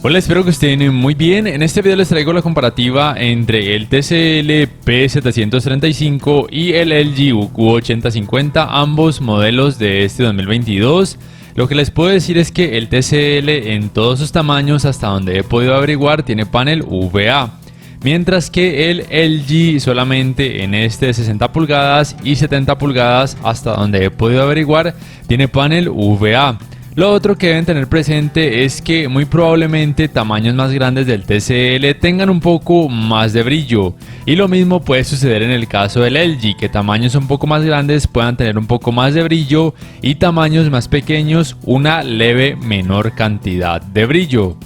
Hola, espero que estén muy bien. En este video les traigo la comparativa entre el TCL P735 y el LG UQ8050, ambos modelos de este 2022. Lo que les puedo decir es que el TCL en todos sus tamaños, hasta donde he podido averiguar, tiene panel VA. Mientras que el LG solamente en este de 60 pulgadas y 70 pulgadas, hasta donde he podido averiguar, tiene panel VA. Lo otro que deben tener presente es que muy probablemente tamaños más grandes del TCL tengan un poco más de brillo, y lo mismo puede suceder en el caso del LG, que tamaños un poco más grandes puedan tener un poco más de brillo y tamaños más pequeños una leve menor cantidad de brillo.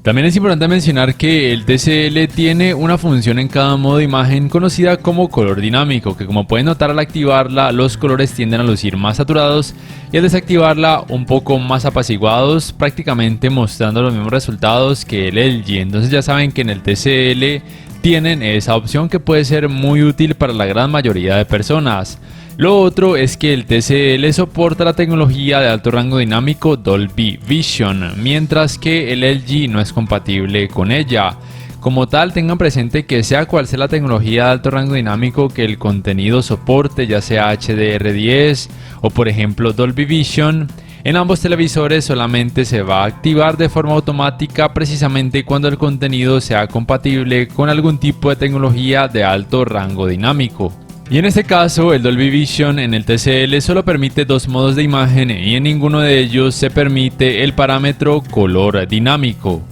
También es importante mencionar que el TCL tiene una función en cada modo de imagen conocida como color dinámico, que como pueden notar al activarla los colores tienden a lucir más saturados y al desactivarla un poco más apaciguados, prácticamente mostrando los mismos resultados que el LG. Entonces ya saben que en el TCL tienen esa opción que puede ser muy útil para la gran mayoría de personas. Lo otro es que el TCL soporta la tecnología de alto rango dinámico Dolby Vision, mientras que el LG no es compatible con ella. Como tal, tengan presente que sea cual sea la tecnología de alto rango dinámico que el contenido soporte, ya sea HDR10 o por ejemplo Dolby Vision, en ambos televisores solamente se va a activar de forma automática precisamente cuando el contenido sea compatible con algún tipo de tecnología de alto rango dinámico. Y en este caso, el Dolby Vision en el TCL solo permite dos modos de imagen y en ninguno de ellos se permite el parámetro color dinámico.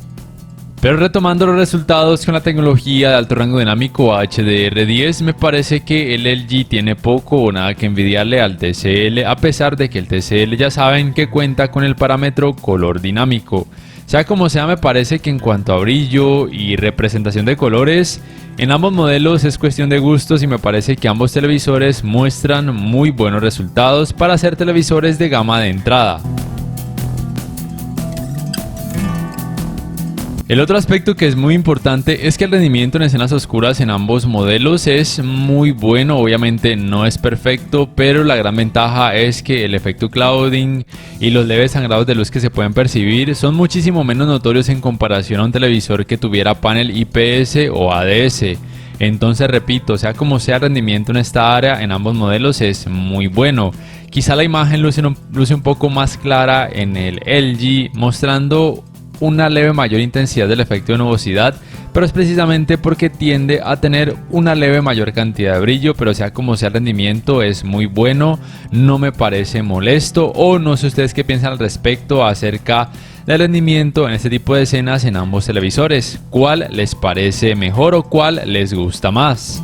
Pero retomando los resultados con la tecnología de alto rango dinámico HDR10, me parece que el LG tiene poco o nada que envidiarle al TCL, a pesar de que el TCL ya saben que cuenta con el parámetro color dinámico. Sea como sea, me parece que en cuanto a brillo y representación de colores, en ambos modelos es cuestión de gustos y me parece que ambos televisores muestran muy buenos resultados para ser televisores de gama de entrada. El otro aspecto que es muy importante es que el rendimiento en escenas oscuras en ambos modelos es muy bueno. Obviamente no es perfecto, pero la gran ventaja es que el efecto clouding y los leves sangrados de luz que se pueden percibir son muchísimo menos notorios en comparación a un televisor que tuviera panel IPS o ADS. Entonces repito, sea como sea, el rendimiento en esta área en ambos modelos es muy bueno. Quizá la imagen luce un poco más clara en el LG, mostrando una leve mayor intensidad del efecto de nubosidad, pero es precisamente porque tiende a tener una leve mayor cantidad de brillo. Pero sea como sea, el rendimiento es muy bueno, no me parece molesto, o no sé ustedes qué piensan al respecto acerca del rendimiento en este tipo de escenas en ambos televisores. ¿Cuál les parece mejor o cuál les gusta más?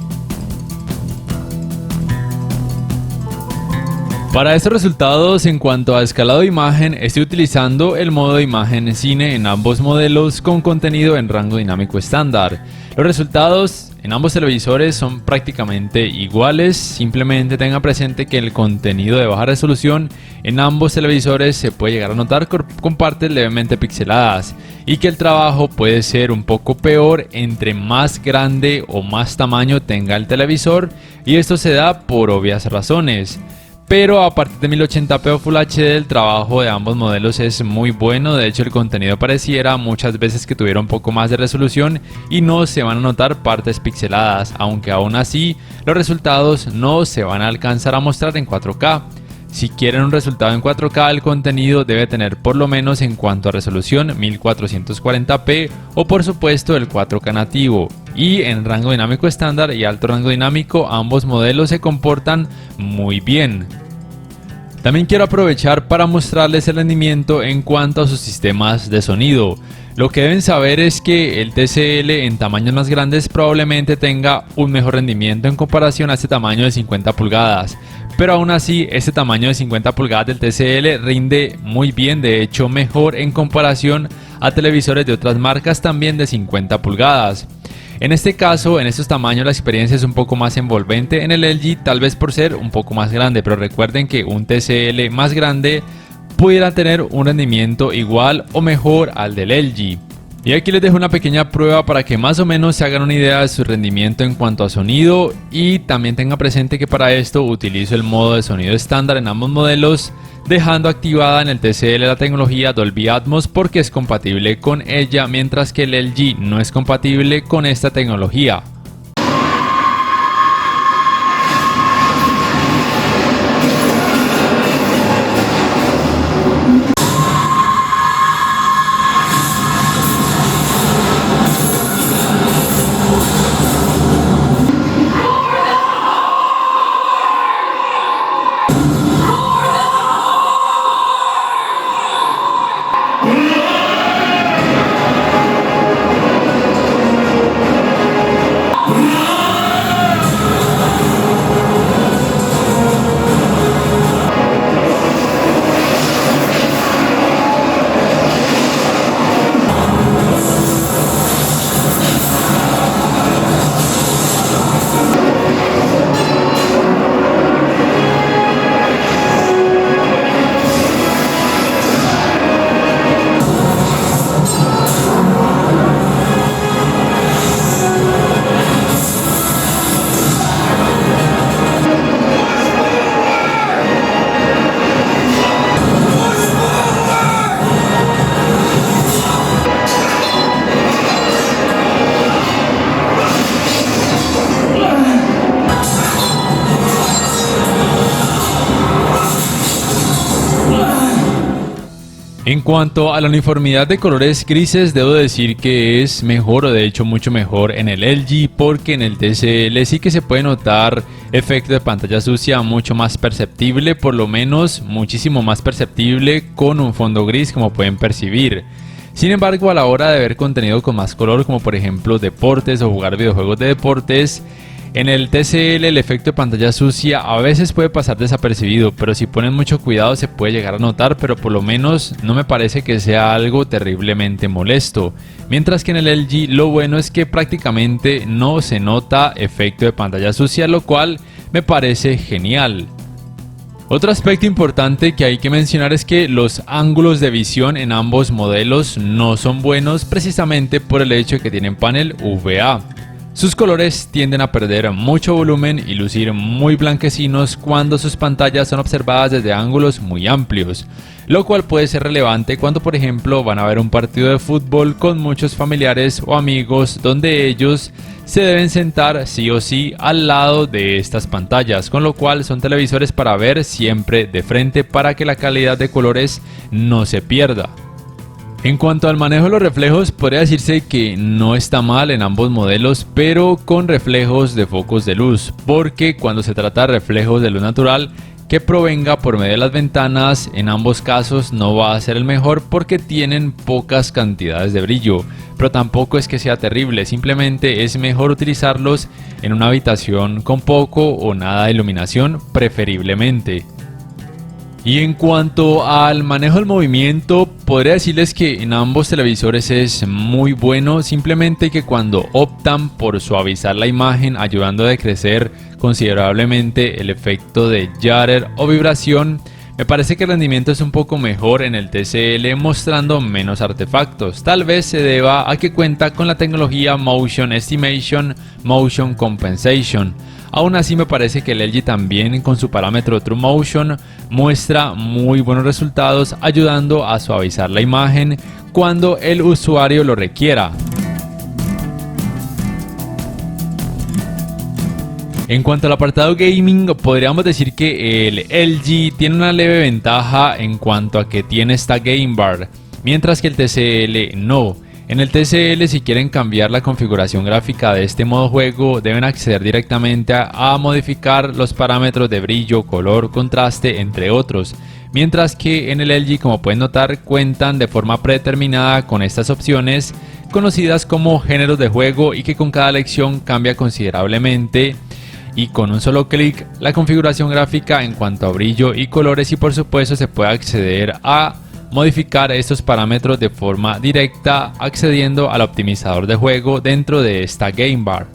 Para estos resultados en cuanto a escalado de imagen, estoy utilizando el modo de imagen cine en ambos modelos con contenido en rango dinámico estándar. Los resultados en ambos televisores son prácticamente iguales, simplemente tengan presente que el contenido de baja resolución en ambos televisores se puede llegar a notar con partes levemente pixeladas y que el trabajo puede ser un poco peor entre más grande o más tamaño tenga el televisor, y esto se da por obvias razones. Pero a partir de 1080p o Full HD el trabajo de ambos modelos es muy bueno. De hecho, el contenido pareciera muchas veces que tuviera un poco más de resolución y no se van a notar partes pixeladas, aunque aún así los resultados no se van a alcanzar a mostrar en 4K. Si quieren un resultado en 4K, el contenido debe tener por lo menos en cuanto a resolución 1440p o por supuesto el 4K nativo. Y en rango dinámico estándar y alto rango dinámico ambos modelos se comportan muy bien. También quiero aprovechar para mostrarles el rendimiento en cuanto a sus sistemas de sonido. Lo que deben saber es que el TCL en tamaños más grandes probablemente tenga un mejor rendimiento en comparación a este tamaño de 50 pulgadas. Pero aún así, este tamaño de 50 pulgadas del TCL rinde muy bien, de hecho mejor en comparación a televisores de otras marcas también de 50 pulgadas. En este caso, en estos tamaños la experiencia es un poco más envolvente en el LG, tal vez por ser un poco más grande, pero recuerden que un TCL más grande pudiera tener un rendimiento igual o mejor al del LG. Y aquí les dejo una pequeña prueba para que más o menos se hagan una idea de su rendimiento en cuanto a sonido, y también tenga presente que para esto utilizo el modo de sonido estándar en ambos modelos, dejando activada en el TCL la tecnología Dolby Atmos porque es compatible con ella, mientras que el LG no es compatible con esta tecnología. En cuanto a la uniformidad de colores grises, debo decir que es mejor, o de hecho mucho mejor en el LG, porque en el TCL sí que se puede notar efecto de pantalla sucia mucho más perceptible, por lo menos muchísimo más perceptible con un fondo gris, como pueden percibir. Sin embargo, a la hora de ver contenido con más color, como por ejemplo deportes o jugar videojuegos de deportes, en el TCL el efecto de pantalla sucia a veces puede pasar desapercibido, pero si ponen mucho cuidado se puede llegar a notar, pero por lo menos no me parece que sea algo terriblemente molesto. Mientras que en el LG lo bueno es que prácticamente no se nota efecto de pantalla sucia, lo cual me parece genial. Otro aspecto importante que hay que mencionar es que los ángulos de visión en ambos modelos no son buenos, precisamente por el hecho de que tienen panel VA. Sus colores tienden a perder mucho volumen y lucir muy blanquecinos cuando sus pantallas son observadas desde ángulos muy amplios, lo cual puede ser relevante cuando por ejemplo van a ver un partido de fútbol con muchos familiares o amigos, donde ellos se deben sentar sí o sí al lado de estas pantallas, con lo cual son televisores para ver siempre de frente para que la calidad de colores no se pierda. En cuanto al manejo de los reflejos, podría decirse que no está mal en ambos modelos, pero con reflejos de focos de luz, porque cuando se trata de reflejos de luz natural que provenga por medio de las ventanas, en ambos casos no va a ser el mejor porque tienen pocas cantidades de brillo, pero tampoco es que sea terrible, simplemente es mejor utilizarlos en una habitación con poco o nada de iluminación, preferiblemente. Y en cuanto al manejo del movimiento, podría decirles que en ambos televisores es muy bueno, simplemente que cuando optan por suavizar la imagen ayudando a decrecer considerablemente el efecto de judder o vibración, me parece que el rendimiento es un poco mejor en el TCL, mostrando menos artefactos. Tal vez se deba a que cuenta con la tecnología Motion Estimation, Motion Compensation. Aún así me parece que el LG también con su parámetro True Motion muestra muy buenos resultados, ayudando a suavizar la imagen cuando el usuario lo requiera. En cuanto al apartado gaming, podríamos decir que el LG tiene una leve ventaja en cuanto a que tiene esta Game Bar, mientras que el TCL no. En el TCL, si quieren cambiar la configuración gráfica de este modo juego, deben acceder directamente a modificar los parámetros de brillo, color, contraste, entre otros. Mientras que en el LG, como pueden notar, cuentan de forma predeterminada con estas opciones, conocidas como géneros de juego, y que con cada elección cambia considerablemente. Y con un solo clic, la configuración gráfica en cuanto a brillo y colores, y por supuesto se puede acceder a modificar estos parámetros de forma directa accediendo al optimizador de juego dentro de esta Game Bar.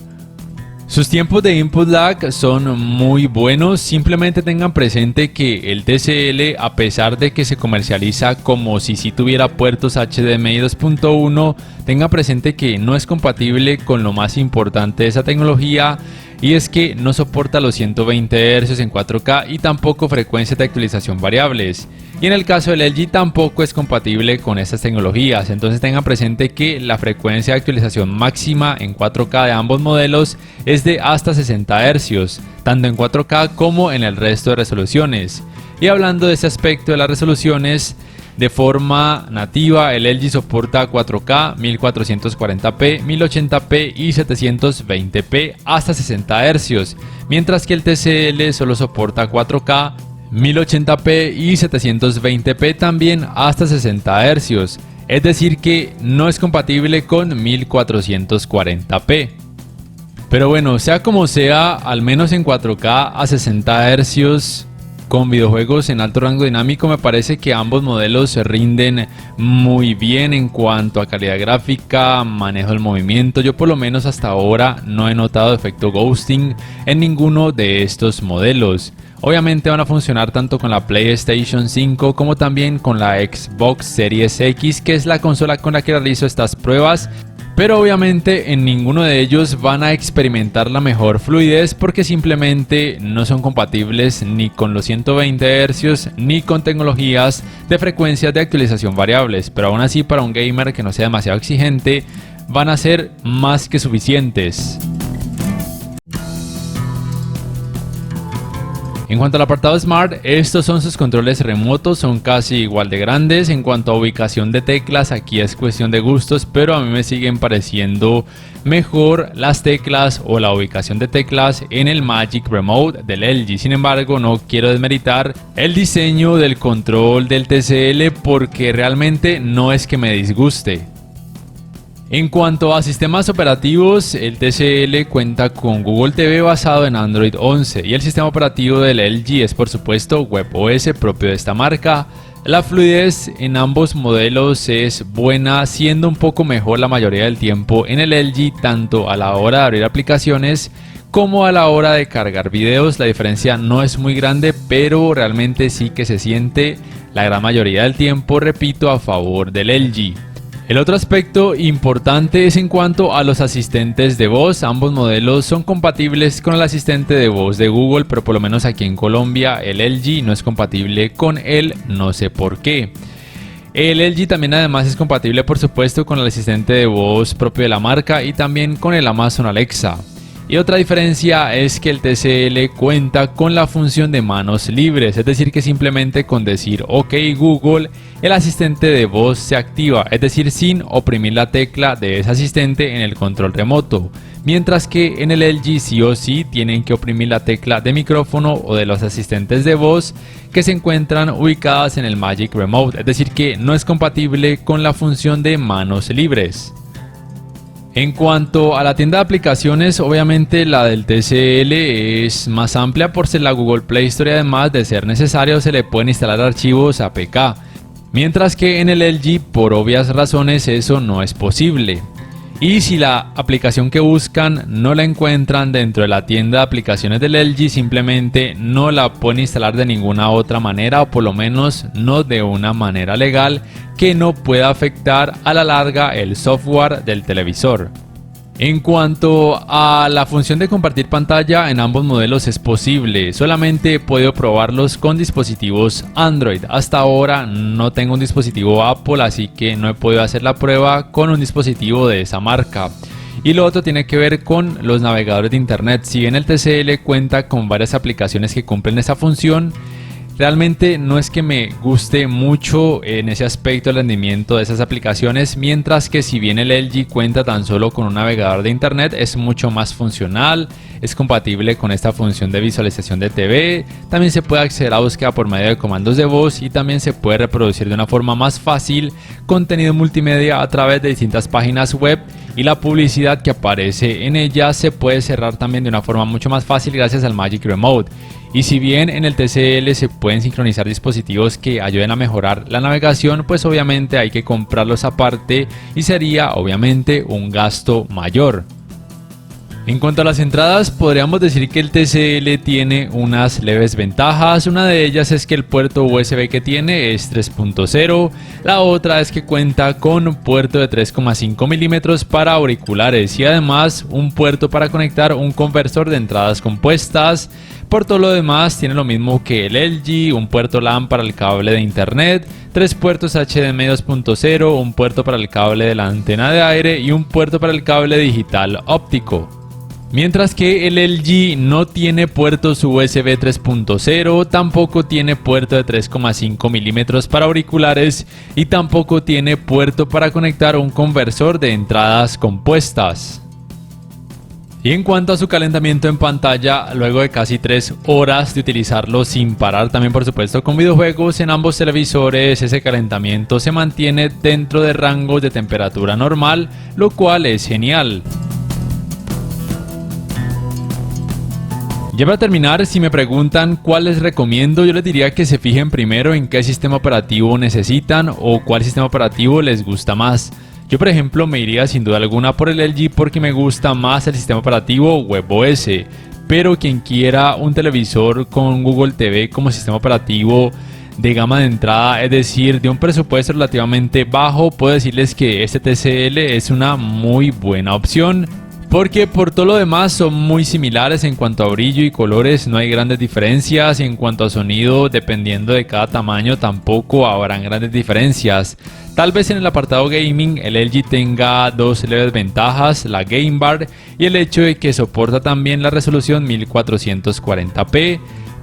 Sus tiempos de input lag son muy buenos, simplemente tengan presente que el TCL, a pesar de que se comercializa como si sí tuviera puertos HDMI 2.1, tenga presente que no es compatible con lo más importante de esa tecnología, y es que no soporta los 120 Hz en 4K y tampoco frecuencias de actualización variables. Y en el caso del LG tampoco es compatible con estas tecnologías, entonces tengan presente que la frecuencia de actualización máxima en 4K de ambos modelos es de hasta 60 Hz, tanto en 4K como en el resto de resoluciones. Y hablando de este aspecto de las resoluciones, de forma nativa el LG soporta 4K, 1440p, 1080p y 720p hasta 60 Hz, mientras que el TCL solo soporta 4K, 1080p y 720p también hasta 60 Hz, es decir que no es compatible con 1440p. Pero bueno, sea como sea, al menos en 4K a 60 Hz con videojuegos en alto rango dinámico, me parece que ambos modelos se rinden muy bien en cuanto a calidad gráfica, manejo del movimiento. Yo por lo menos hasta ahora no he notado efecto ghosting en ninguno de estos modelos. Obviamente van a funcionar tanto con la PlayStation 5 como también con la Xbox Series X, que es la consola con la que realizo estas pruebas. Pero obviamente en ninguno de ellos van a experimentar la mejor fluidez porque simplemente no son compatibles ni con los 120 Hz ni con tecnologías de frecuencias de actualización variables, pero aún así para un gamer que no sea demasiado exigente van a ser más que suficientes. En cuanto al apartado Smart, estos son sus controles remotos, son casi igual de grandes. En cuanto a ubicación de teclas, aquí es cuestión de gustos, pero a mí me siguen pareciendo mejor las teclas o la ubicación de teclas en el Magic Remote del LG. Sin embargo, no quiero desmeritar el diseño del control del TCL porque realmente no es que me disguste. En cuanto a sistemas operativos, el TCL cuenta con Google TV basado en Android 11 y el sistema operativo del LG es por supuesto WebOS propio de esta marca. La fluidez en ambos modelos es buena, siendo un poco mejor la mayoría del tiempo en el LG tanto a la hora de abrir aplicaciones como a la hora de cargar videos. La diferencia no es muy grande, pero realmente sí que se siente la gran mayoría del tiempo, repito, a favor del LG. El otro aspecto importante es en cuanto a los asistentes de voz. Ambos modelos son compatibles con el asistente de voz de Google, pero por lo menos aquí en Colombia el LG no es compatible con él, no sé por qué. El LG también además es compatible por supuesto con el asistente de voz propio de la marca y también con el Amazon Alexa. Y otra diferencia es que el TCL cuenta con la función de manos libres, es decir que simplemente con decir OK Google, el asistente de voz se activa, es decir sin oprimir la tecla de ese asistente en el control remoto, mientras que en el LG sí o sí tienen que oprimir la tecla de micrófono o de los asistentes de voz que se encuentran ubicadas en el Magic Remote, es decir que no es compatible con la función de manos libres. En cuanto a la tienda de aplicaciones, obviamente la del TCL es más amplia por ser la Google Play Store y además de ser necesario se le pueden instalar archivos APK, mientras que en el LG por obvias razones eso no es posible. Y si la aplicación que buscan no la encuentran dentro de la tienda de aplicaciones del LG, simplemente no la pueden instalar de ninguna otra manera o por lo menos no de una manera legal que no pueda afectar a la larga el software del televisor. En cuanto a la función de compartir pantalla, en ambos modelos es posible, solamente he podido probarlos con dispositivos Android. Hasta ahora no tengo un dispositivo Apple, así que no he podido hacer la prueba con un dispositivo de esa marca. Y lo otro tiene que ver con los navegadores de internet. Si bien el TCL cuenta con varias aplicaciones que cumplen esa función, realmente no es que me guste mucho en ese aspecto el rendimiento de esas aplicaciones, mientras que si bien el LG cuenta tan solo con un navegador de internet, es mucho más funcional, es compatible con esta función de visualización de TV, también se puede acceder a búsqueda por medio de comandos de voz y también se puede reproducir de una forma más fácil contenido multimedia a través de distintas páginas web y la publicidad que aparece en ella se puede cerrar también de una forma mucho más fácil gracias al Magic Remote. Y si bien en el TCL se pueden sincronizar dispositivos que ayuden a mejorar la navegación, pues obviamente hay que comprarlos aparte y sería obviamente un gasto mayor. En cuanto a las entradas, podríamos decir que el TCL tiene unas leves ventajas. Una de ellas es que el puerto USB que tiene es 3.0, la otra es que cuenta con un puerto de 3,5 milímetros para auriculares y además un puerto para conectar un conversor de entradas compuestas. Por todo lo demás tiene lo mismo que el LG, un puerto LAN para el cable de internet, 3 puertos HDMI 2.0, un puerto para el cable de la antena de aire y un puerto para el cable digital óptico. Mientras que el LG no tiene puertos USB 3.0, tampoco tiene puerto de 3,5 milímetros para auriculares y tampoco tiene puerto para conectar un conversor de entradas compuestas. Y en cuanto a su calentamiento en pantalla, luego de casi 3 horas de utilizarlo sin parar, también por supuesto con videojuegos, en ambos televisores ese calentamiento se mantiene dentro de rangos de temperatura normal, lo cual es genial. Ya para terminar, si me preguntan cuál les recomiendo, yo les diría que se fijen primero en qué sistema operativo necesitan o cuál sistema operativo les gusta más. Yo por ejemplo me iría sin duda alguna por el LG porque me gusta más el sistema operativo WebOS, pero quien quiera un televisor con Google TV como sistema operativo de gama de entrada, es decir, de un presupuesto relativamente bajo, puedo decirles que este TCL es una muy buena opción. Porque por todo lo demás son muy similares en cuanto a brillo y colores, no hay grandes diferencias, y en cuanto a sonido, dependiendo de cada tamaño tampoco habrán grandes diferencias. Tal vez en el apartado gaming el LG tenga dos leves ventajas, la Game Bar y el hecho de que soporta también la resolución 1440p.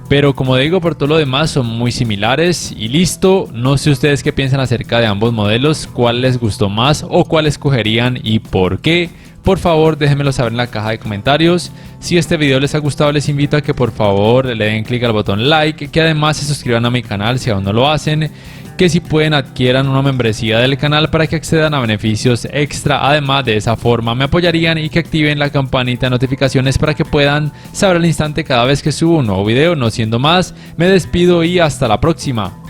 Pero como digo, por todo lo demás son muy similares y listo. No sé ustedes qué piensan acerca de ambos modelos, cuál les gustó más o cuál escogerían y por qué. Por favor déjenmelo saber en la caja de comentarios. Si este video les ha gustado, les invito a que por favor le den clic al botón like, que además se suscriban a mi canal si aún no lo hacen, que si pueden adquieran una membresía del canal para que accedan a beneficios extra. Además de esa forma me apoyarían, y que activen la campanita de notificaciones para que puedan saber al instante cada vez que subo un nuevo video. No siendo más, me despido y hasta la próxima.